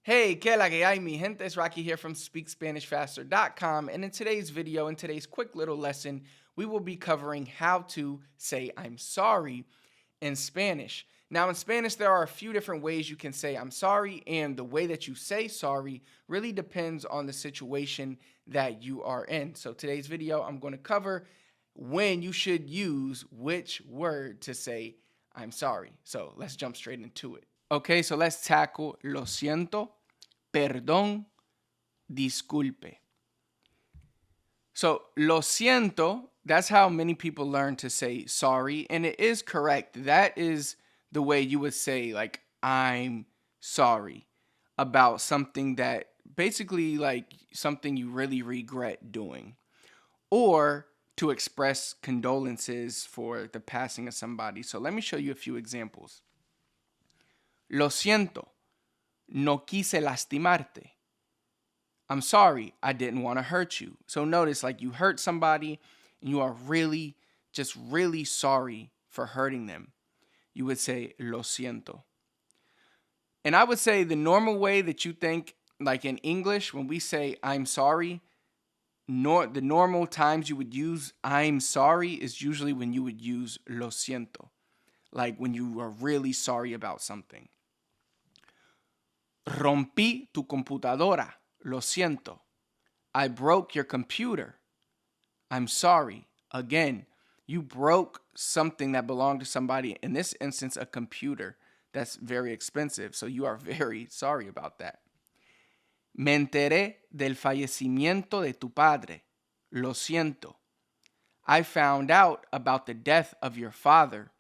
Hey, que la que hay, mi gente? It's Rocky here from SpeakSpanishFaster.com, and in today's video, in today's quick little lesson, we will be covering how to say I'm sorry in Spanish. Now, in Spanish, there are a few different ways you can say I'm sorry, and the way that you say sorry really depends on the situation that you are in. So today's video, I'm going to cover when you should use which word to say I'm sorry. So let's jump straight into it. Okay, so let's tackle lo siento, perdón, disculpe. So, lo siento, that's how many people learn to say sorry, and it is correct. That is the way you would say, like, I'm sorry about something that basically, like, something you really regret doing, or to express condolences for the passing of somebody. So, let me show you a few examples. Lo siento, no quise lastimarte. I'm sorry, I didn't want to hurt you. So notice, like, you hurt somebody and you are really, just really sorry for hurting them. You would say, lo siento. And I would say the normal way that you think, like in English, when we say I'm sorry, the normal times you would use I'm sorry is usually when you would use lo siento. Like when you are really sorry about something. Rompí tu computadora. Lo siento. I broke your computer. I'm sorry. Again, you broke something that belonged to somebody. In this instance, a computer. That's very expensive. So you are very sorry about that. Me enteré del fallecimiento de tu padre. Lo siento. I found out about the death of your father.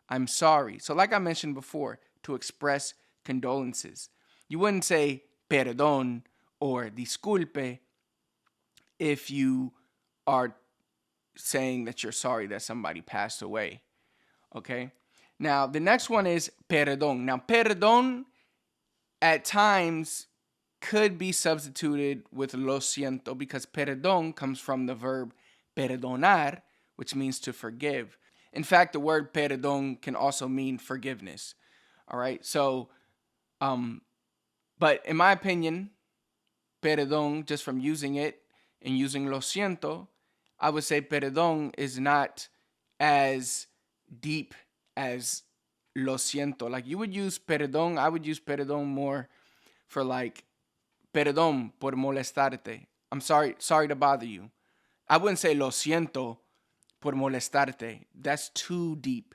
I'm sorry. So like I mentioned before, to express condolences. You wouldn't say perdón or disculpe if you are saying that you're sorry that somebody passed away. Okay? Now, the next one is perdón. Now, perdón at times could be substituted with lo siento because perdón comes from the verb perdonar, which means to forgive. In fact, the word perdón can also mean forgiveness. All right? So, but in my opinion, perdón, just from using it and using lo siento, I would say perdón is not as deep as lo siento. Like you would use perdón, I would use perdón more for like perdón por molestarte. I'm sorry to bother you. I wouldn't say lo siento por molestarte. That's too deep.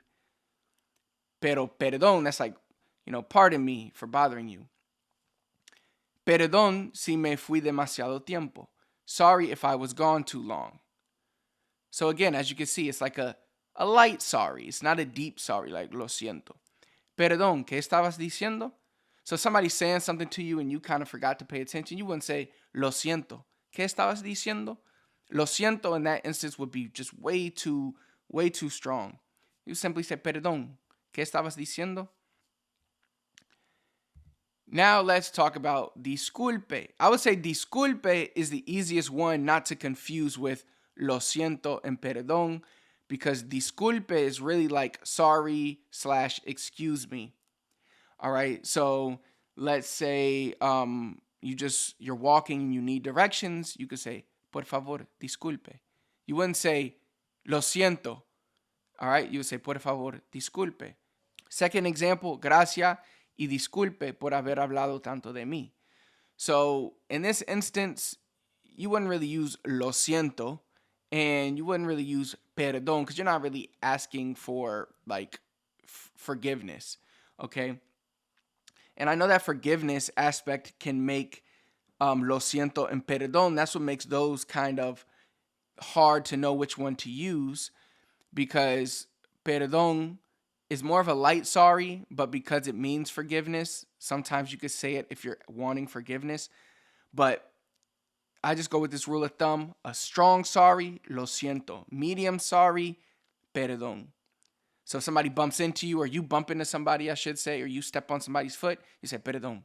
Pero perdón, that's like, pardon me for bothering you. Perdón si me fui demasiado tiempo. Sorry if I was gone too long. So again, as you can see, it's like a light sorry. It's not a deep sorry, like lo siento. Perdón, ¿qué estabas diciendo? So somebody's saying something to you and you kind of forgot to pay attention. You wouldn't say lo siento. ¿Qué estabas diciendo? Lo siento in that instance would be just way too strong. You simply say perdón. ¿Qué estabas diciendo? Now let's talk about disculpe. I would say disculpe is the easiest one not to confuse with lo siento and perdón because disculpe is really like sorry / excuse me. All right, so let's say you're walking and you need directions. You could say por favor disculpe. You wouldn't say lo siento. All right, you would say por favor disculpe. Second example, gracias y disculpe por haber hablado tanto de mí. So in this instance, you wouldn't really use lo siento and you wouldn't really use perdón because you're not really asking for like forgiveness, okay? And I know that forgiveness aspect can make lo siento and perdón. That's what makes those kind of hard to know which one to use because perdón is more of a light sorry, but because it means forgiveness, sometimes you could say it if you're wanting forgiveness. But I just go with this rule of thumb. A strong sorry, lo siento. Medium sorry, perdón. So if somebody bumps into you or you bump into somebody, I should say, or you step on somebody's foot, you say perdón.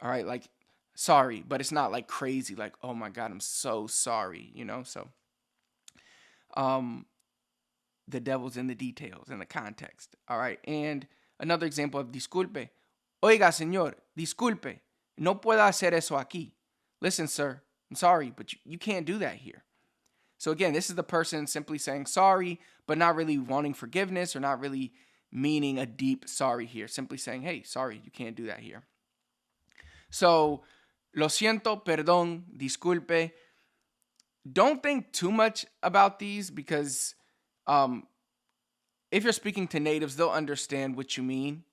All right, like sorry, but it's not like crazy, like, oh my God, I'm so sorry, So the devil's in the details, in the context. All right. And another example of disculpe. Oiga, señor, disculpe. No puedo hacer eso aquí. Listen, sir, I'm sorry, but you can't do that here. So again, this is the person simply saying sorry, but not really wanting forgiveness or not really meaning a deep sorry here. Simply saying, hey, sorry, you can't do that here. So, lo siento, perdón, disculpe. Don't think too much about these because if you're speaking to natives, they'll understand what you mean.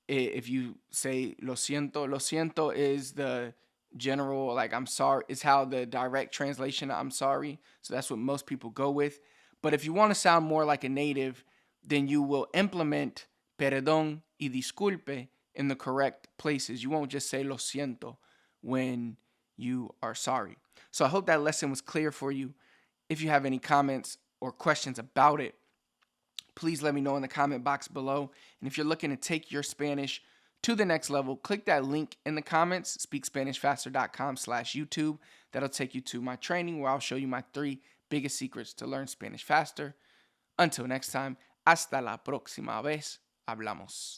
If you say lo siento is the general, like I'm sorry, is how the direct translation I'm sorry. So that's what most people go with. But if you want to sound more like a native, then you will implement perdón y disculpe in the correct places. You won't just say lo siento when you are sorry. So I hope that lesson was clear for you. If you have any comments or questions about it, please let me know in the comment box below. And if you're looking to take your Spanish to the next level, click that link in the comments, speakspanishfaster.com/YouTube. That'll take you to my training where I'll show you my 3 biggest secrets to learn Spanish faster. Until next time, hasta la próxima vez. Hablamos.